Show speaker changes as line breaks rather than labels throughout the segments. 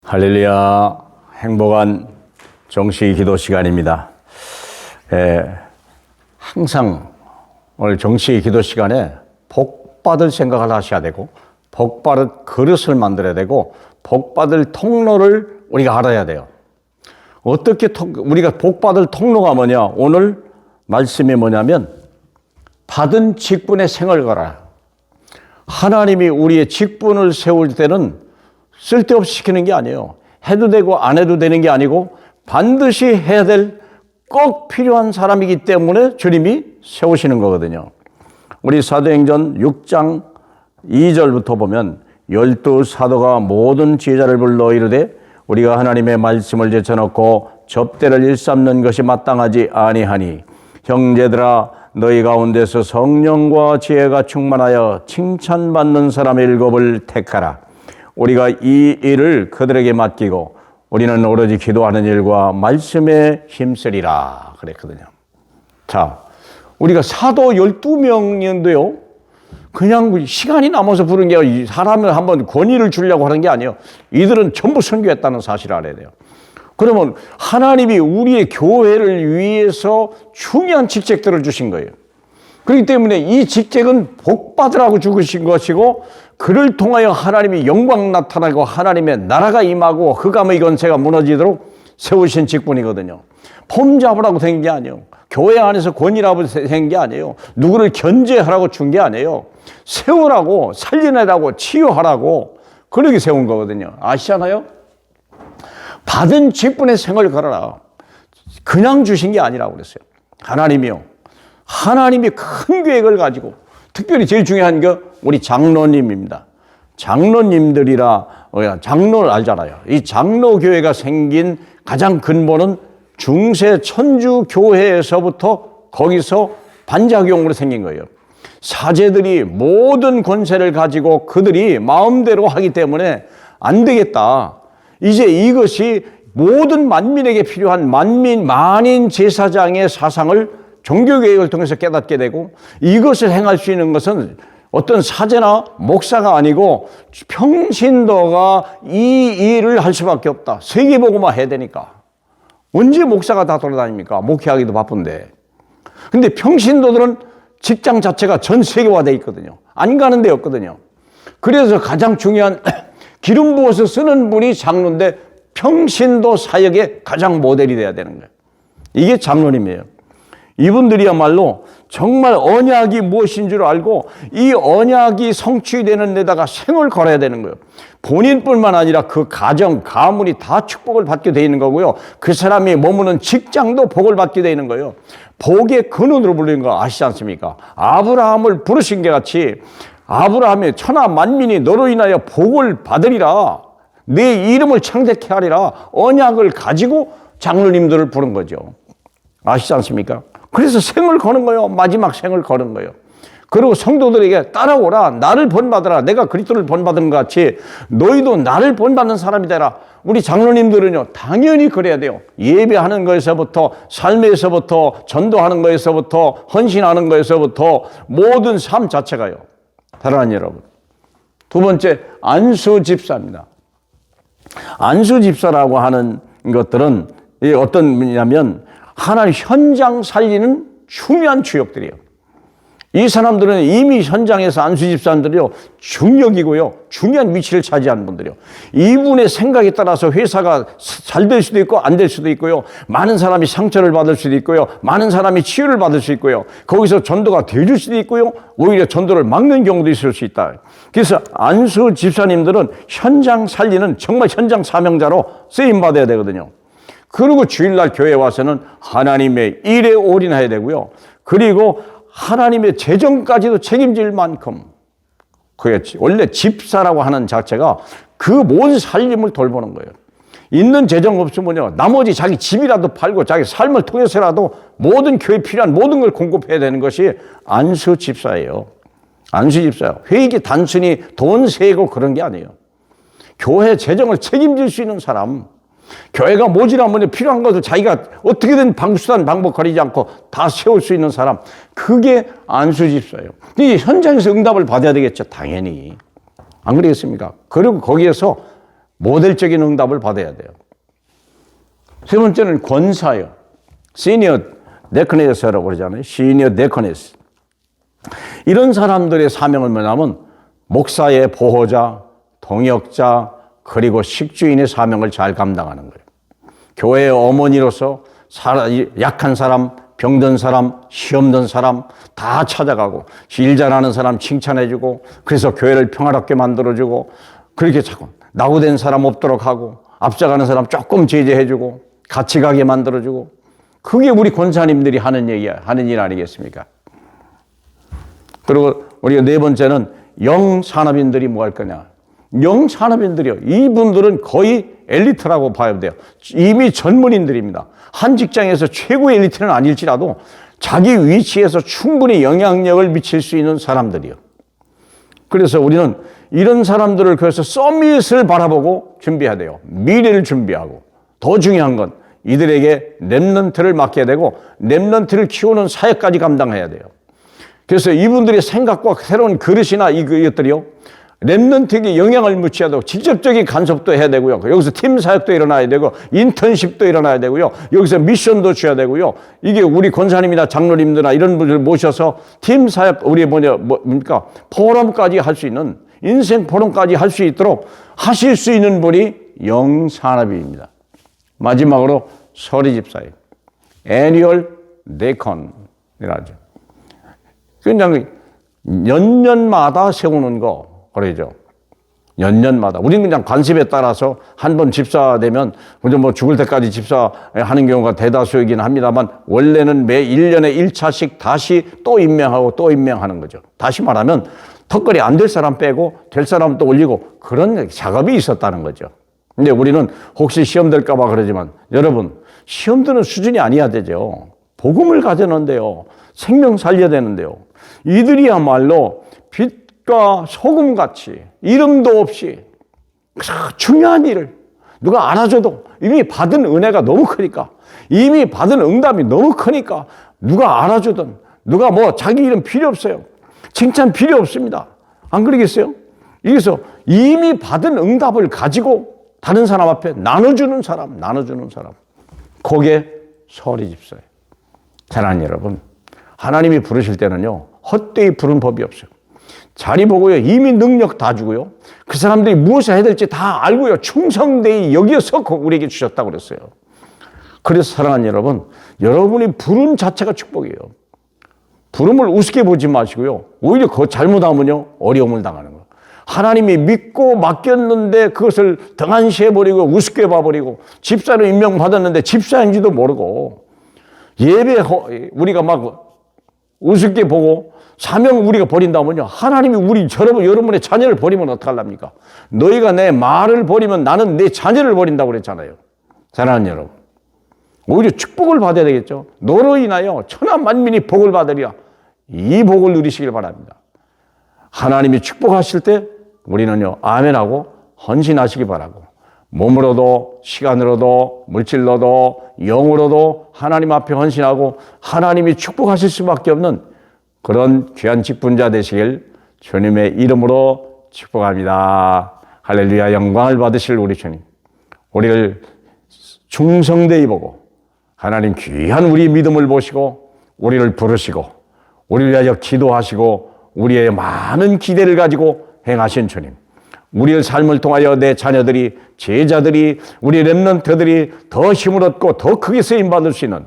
할렐루야, 행복한 정시 기도 시간입니다. 항상 오늘 정시 기도 시간에 복 받을 생각을 하셔야 되고, 복 받을 그릇을 만들어야 되고, 복 받을 통로를 우리가 알아야 돼요. 어떻게 우리가 복 받을 통로가 뭐냐? 오늘 말씀이 뭐냐면 받은 직분의 생을 걸어라. 하나님이 우리의 직분을 세울 때는 쓸데없이 시키는 게 아니에요. 해도 되고 안 해도 되는 게 아니고 반드시 해야 될 꼭 필요한 사람이기 때문에 주님이 세우시는 거거든요. 우리 사도행전 6장 2절부터 보면 12사도가 모든 제자를 불러 이르되 우리가 하나님의 말씀을 제쳐놓고 접대를 일삼는 것이 마땅하지 아니하니 형제들아 너희 가운데서 성령과 지혜가 충만하여 칭찬받는 사람 7을 택하라. 우리가 이 일을 그들에게 맡기고 우리는 오로지 기도하는 일과 말씀에 힘쓰리라 그랬거든요. 자, 우리가 사도 12명인데요. 그냥 시간이 남아서 부른 게 아니라 사람을 한번 권위를 주려고 하는 게 아니에요. 이들은 전부 선교했다는 사실을 알아야 돼요. 그러면 하나님이 우리의 교회를 위해서 중요한 직책들을 주신 거예요. 그렇기 때문에 이 직책은 복 받으라고 주신 것이고 그를 통하여 하나님이 영광 나타나고 하나님의 나라가 임하고 흑암의 권세가 무너지도록 세우신 직분이거든요. 폼 잡으라고 된 게 아니에요. 교회 안에서 권위라고 된 게 아니에요. 누구를 견제하라고 준 게 아니에요. 세우라고, 살려내라고, 치유하라고 그렇게 세운 거거든요. 아시잖아요? 받은 직분의 생을 걸어라. 그냥 주신 게 아니라고 그랬어요. 하나님이요. 하나님이 큰 계획을 가지고 특별히 제일 중요한 게 우리 장로님입니다. 장로님들이라 장로를 알잖아요. 이 장로교회가 생긴 가장 근본은 중세 천주교회에서부터 거기서 반작용으로 생긴 거예요. 사제들이 모든 권세를 가지고 그들이 마음대로 하기 때문에 안 되겠다. 이제 이것이 모든 만민에게 필요한 만인 제사장의 사상을 종교개혁을 통해서 깨닫게 되고 이것을 행할 수 있는 것은 어떤 사제나 목사가 아니고 평신도가 이 일을 할 수밖에 없다. 세계복음화 해야 되니까. 언제 목사가 다 돌아다닙니까? 목회하기도 바쁜데. 근데 평신도들은 직장 자체가 전 세계화되어 있거든요. 안 가는 데 없거든요. 그래서 가장 중요한 기름 부어서 쓰는 분이 장로인데 평신도 사역의 가장 모델이 돼야 되는 거예요. 이게 장로님이에요. 이분들이야말로 정말 언약이 무엇인 줄 알고 이 언약이 성취되는 데다가 생을 걸어야 되는 거예요. 본인뿐만 아니라 그 가정, 가문이 다 축복을 받게 되어 있는 거고요. 그 사람이 머무는 직장도 복을 받게 되어 있는 거예요. 복의 근원으로 불리는 거 아시지 않습니까? 아브라함을 부르신 게 같이 아브라함의 천하 만민이 너로 인하여 복을 받으리라. 내 이름을 창대케 하리라. 언약을 가지고 장로님들을 부른 거죠. 아시지 않습니까? 그래서 생을 거는 거예요. 마지막 생을 거는 거예요. 그리고 성도들에게 따라오라. 나를 본받으라. 내가 그리스도를 본받은 것 같이 너희도 나를 본받는 사람이 되라. 우리 장로님들은요. 당연히 그래야 돼요. 예배하는 거에서부터 삶에서부터 전도하는 거에서부터 헌신하는 거에서부터 모든 삶 자체가요. 사랑하는 여러분. 두 번째 안수 집사입니다. 안수 집사라고 하는 것들은 어떤 분이냐면 하나님 현장 살리는 중요한 주역들이에요. 이 사람들은 이미 현장에서 안수집사님들이요 중역이고요 중요한 위치를 차지하는 분들이요. 이분의 생각에 따라서 회사가 잘 될 수도 있고 안 될 수도 있고요. 많은 사람이 상처를 받을 수도 있고요. 많은 사람이 치유를 받을 수 있고요. 거기서 전도가 되줄 수도 있고요. 오히려 전도를 막는 경우도 있을 수 있다. 그래서 안수집사님들은 현장 살리는 정말 현장 사명자로 쓰임받아야 되거든요. 그리고 주일날 교회에 와서는 하나님의 일에 올인해야 되고요. 그리고 하나님의 재정까지도 책임질 만큼 그게 원래 집사라고 하는 자체가 그 모든 살림을 돌보는 거예요. 있는 재정 없으면요. 나머지 자기 집이라도 팔고 자기 삶을 통해서라도 모든 교회에 필요한 모든 걸 공급해야 되는 것이 안수 집사예요. 안수 집사예요. 회익이 단순히 돈 세고 그런 게 아니에요. 교회 재정을 책임질 수 있는 사람. 교회가 모자라면 필요한 것을 자기가 어떻게든 수단 방법 가리지 않고 다 세울 수 있는 사람. 그게 안수집사예요. 근데 현장에서 응답을 받아야 되겠죠. 당연히. 안 그러겠습니까? 그리고 거기에서 모델적인 응답을 받아야 돼요. 세 번째는 권사요. 시니어 데커네스라고 그러잖아요. 시니어 데커네스. 이런 사람들의 사명은 뭐냐면 목사의 보호자, 동역자, 그리고 식주인의 사명을 잘 감당하는 거예요. 교회의 어머니로서 약한 사람, 병든 사람, 시험든 사람 다 찾아가고 일 잘하는 사람 칭찬해주고 그래서 교회를 평화롭게 만들어주고 그렇게 자꾸 낙오된 사람 없도록 하고 앞서가는 사람 조금 제재해주고 같이 가게 만들어주고 그게 우리 권사님들이 하는 얘기야, 하는 일 아니겠습니까? 그리고 우리가 네 번째는 영산업인들이 뭐 할 거냐. 영산업인들이요. 이분들은 거의 엘리트라고 봐야 돼요. 이미 전문인들입니다. 한 직장에서 최고의 엘리트는 아닐지라도 자기 위치에서 충분히 영향력을 미칠 수 있는 사람들이요. 그래서 우리는 이런 사람들을 그래서 서밋을 바라보고 준비해야 돼요. 미래를 준비하고 더 중요한 건 이들에게 렘넌트를 맡겨야 되고 렘넌트를 키우는 사역까지 감당해야 돼요. 그래서 이분들의 생각과 새로운 그릇이나 이것들이요. 렘넌트에게 영향을 미쳐야 되고 직접적인 간섭도 해야 되고요. 여기서 팀 사역도 일어나야 되고 인턴십도 일어나야 되고요. 여기서 미션도 줘야 되고요. 이게 우리 권사님이나 장로님들이나 이런 분들 모셔서 팀 사역 우리 뭡니까 포럼까지 할 수 있는 인생 포럼까지 할 수 있도록 하실 수 있는 분이 영산업입니다. 마지막으로 서리 집사예요. 애니얼 데컨이라죠. 그냥 연년마다 세우는 거 그러죠. 연년마다. 우리는 그냥 관습에 따라서 한 번 집사 되면 뭐 죽을 때까지 집사하는 경우가 대다수이긴 합니다만 원래는 매 1년에 1차씩 다시 또 임명하고 또 임명하는 거죠. 다시 말하면 턱걸이 안 될 사람 빼고 될 사람 또 올리고 그런 작업이 있었다는 거죠. 근데 우리는 혹시 시험 될까 봐 그러지만 여러분 시험 드는 수준이 아니어야 되죠. 복음을 가져는데요. 생명 살려야 되는데요. 이들이야말로 빛과 소금같이 이름도 없이 중요한 일을 누가 알아줘도 이미 받은 은혜가 너무 크니까 이미 받은 응답이 너무 크니까 누가 알아주든 누가 뭐 자기 이름 필요 없어요. 칭찬 필요 없습니다. 안 그러겠어요? 그래서 이미 받은 응답을 가지고 다른 사람 앞에 나눠주는 사람. 그게 서리 집사예요. 사랑하는 여러분, 하나님이 부르실 때는요 헛되이 부른 법이 없어요. 자리 보고요 이미 능력 다 주고요 그 사람들이 무엇을 해야 될지 다 알고요 충성되이 여기서 우리에게 주셨다고 그랬어요. 그래서 사랑하는 여러분, 여러분이 부름 자체가 축복이에요. 부름을 우습게 보지 마시고요 오히려 그거 잘못하면요 어려움을 당하는 거예요. 하나님이 믿고 맡겼는데 그것을 등한시해버리고 우습게 봐버리고 집사로 임명받았는데 집사인지도 모르고 예배 우리가 막 우습게 보고 사명 우리가 버린다면요 하나님이 여러분의 자녀를 버리면 어떡하랍니까? 너희가 내 말을 버리면 나는 내 자녀를 버린다고 그랬잖아요. 사랑하는 여러분, 오히려 축복을 받아야 되겠죠. 너로 인하여 천하 만민이 복을 받으리라. 이 복을 누리시길 바랍니다. 하나님이 축복하실 때 우리는요 아멘하고 헌신하시기 바라고 몸으로도 시간으로도 물질로도 영으로도 하나님 앞에 헌신하고 하나님이 축복하실 수밖에 없는 그런 귀한 직분자 되시길 주님의 이름으로 축복합니다. 할렐루야. 영광을 받으실 우리 주님, 우리를 충성되이 보고 하나님 귀한 우리 믿음을 보시고 우리를 부르시고 우리를 위하여 기도하시고 우리의 많은 기대를 가지고 행하신 주님, 우리의 삶을 통하여 내 자녀들이 제자들이 우리 렘넌트들이 더 힘을 얻고 더 크게 쓰임받을 수 있는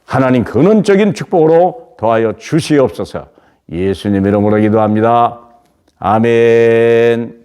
하나님 근원적인 축복으로 더하여 주시옵소서. 예수님 이름으로 기도합니다. 아멘.